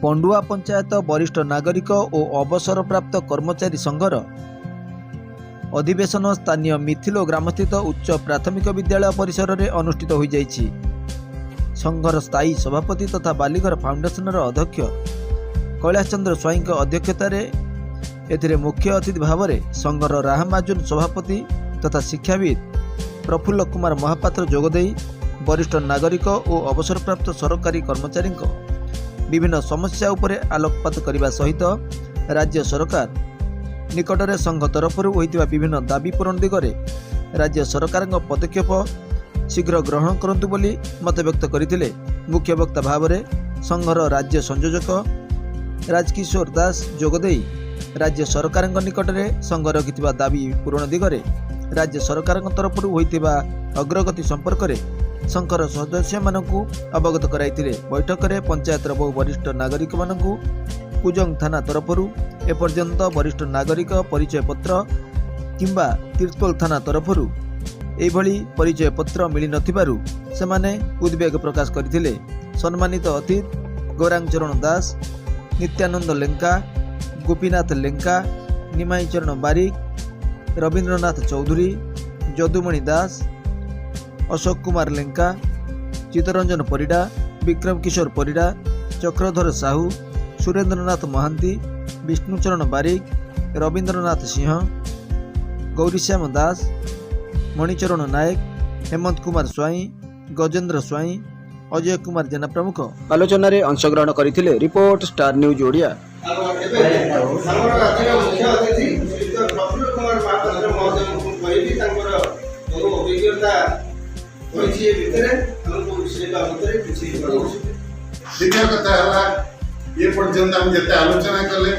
बंडुआ पंचायत वरिष्ठ नागरिक और अवसरप्राप्त कर्मचारी संघर अधिवेशन स्थानीय मिथिलो ग्रामस्थित उच्च प्राथमिक विद्यालय परिसर में अनुष्ठित हो जाइछि। संघर स्थायी सभापति तथा बालीघर फाउंडेशन अध्यक्ष कैलाश चंद्र स्वाई अध्यक्षतार एथिरे मुख्य अतिथि भाव में संघर राहमाजुन सभापति तथा शिक्षाविद प्रफुल्ल कुमार महापात्र जोगदे वरिष्ठ नागरिक और अवसरप्राप्त सरकारी कर्मचारी विभिन्न समस्या उपरे आलोकपात करने सहित राज्य सरकार निकटरे संघ तरफ होइतिबा विभिन्न दाबी पूरण दिगरे राज्य सरकार पदक्षेप शीघ्र ग्रहण करंतु बोली मत व्यक्त करथिले। मुख्य वक्ता भाव में संघर राज्य संयोजक राजकिशोर दास जोगदे राज्य सरकार निकटरे संघ रखिथिबा दाबी पूरण दिगरे राज्य सरकार तरफ होइतिबा अग्रगति संपर्क में संघर सदस्य मानकु अवगत कराइथिले। बैठक में पंचायतर बहु वरिष्ठ नागरिक मानकु कुजंग थाना तरफ एपर्यंत वरिष्ठ नागरिक परिचय पत्र किंबा तीर्तोल थाना तरफ एभली परिचय पत्र मिली नथिबारु सेमाने उद्वेग प्रकाश करथिले। सम्मानित अतिथि गौरांग चरण दास, नित्यानंद लेंका, गोपीनाथ लेंका, निमाई चरण बारिक, रवींद्रनाथ चौधरी, जदुमणि दास, अशोक कुमार लेंका, चित्तरंजन परिडा, विक्रम किशोर परिडा, चक्रधर साहू, सुरेंद्रनाथ महांती, विष्णुचरण बारिक, रवींद्रनाथ सिंह, गौरीश्याम दास, मणिचरण नायक, हेमंत कुमार स्वाई, गजेंद्र स्वाई, अजय कुमार जेना प्रमुख आलोचन में अंशग्रहण करथिले। Report star news Odia. द्वितीय कथा ये पर्यंत आम जिते आलोचना कले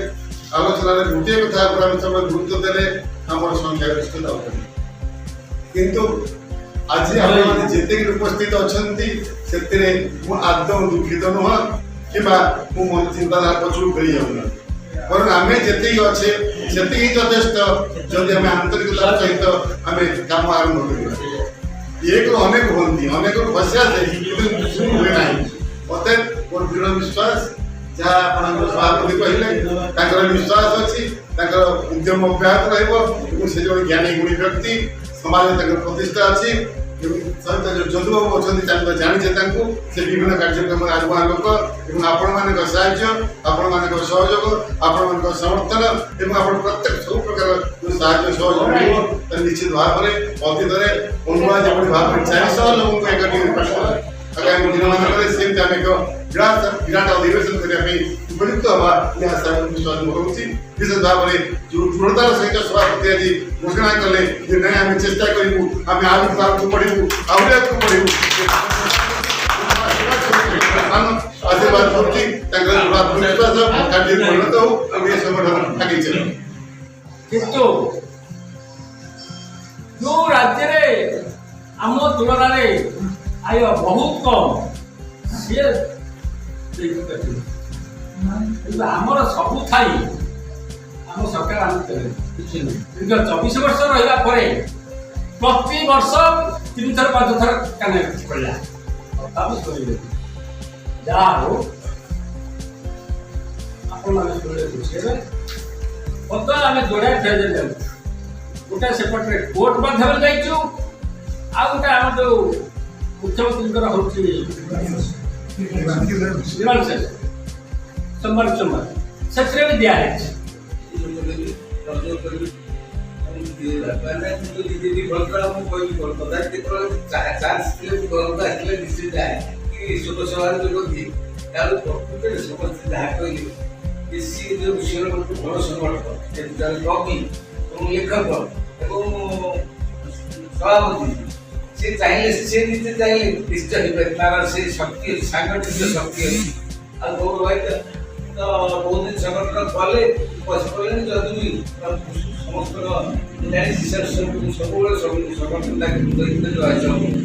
आलोचना गोटे कथा सब गुरुत्व देले आम संख्यागरिष्ठता किंतु आज आप जिते उपस्थित अच्छा आदौ दुखित नुह कि मन चिंताधारा पछू फेरी जाऊना कारण आम जी अच्छे से यथेष्ट जदि आम आंतरिकता सहित आम कम आरंभ कर एक अनेक हमें अनेक फसिया हुए ना मत मोर दृढ़ विश्वास जहाँ सभापति कहले विश्वास अच्छी उद्यम अब्याहत रही जो ज्ञानी गुणी व्यक्ति समाज प्रतिष्ठा अच्छी जदुबाबू अच्छा जाचे से विभिन्न कार्यक्रम आगुआ लोक आपण मान साहय आपण मान सहयोग आपण मान समर्थन और प्रत्येक सब प्रकार साहय सहयोग निश्चित भाव में अतीत बंडुआ जो भाव में 400 लोक एक आगामी दिन मान विराट अधिवेशन करने उपयुक्त हवा विश्वास करुच्ची। विशेष भाव में जो दृढ़तार सहित सभापति आज घोषणा कले नहीं आम चेष्टा करूँ आम आगे बढ़ू आगे बढ़ू आशीर्वाद विश्वास कार्य परिणत हो संगठन आगे चले। किंतु जो राज्य आम तुलन आय बहुत कम सी आमर सबू थाई आम सरकार आम दीर्घ 24 वर्ष रहा प्रति वर्ष 3 थर 5 थर काने पड़ा जहाँ हो बुझे बर्तमान आम जोड़ा फेर गोटे सेपटे कोर्ट माध्यम जाइचु आ गोटे आम जो मुख्यमंत्री सम्मान से भी दिया है लेखक से चाहिए से नीचे चाहिए निश्चय तार से शक्ति सांगठनिक शक्ति अच्छी आ गौर भाई तो बहुत दिन संगठन कले पशुपालन जदि समस्त सब संगठन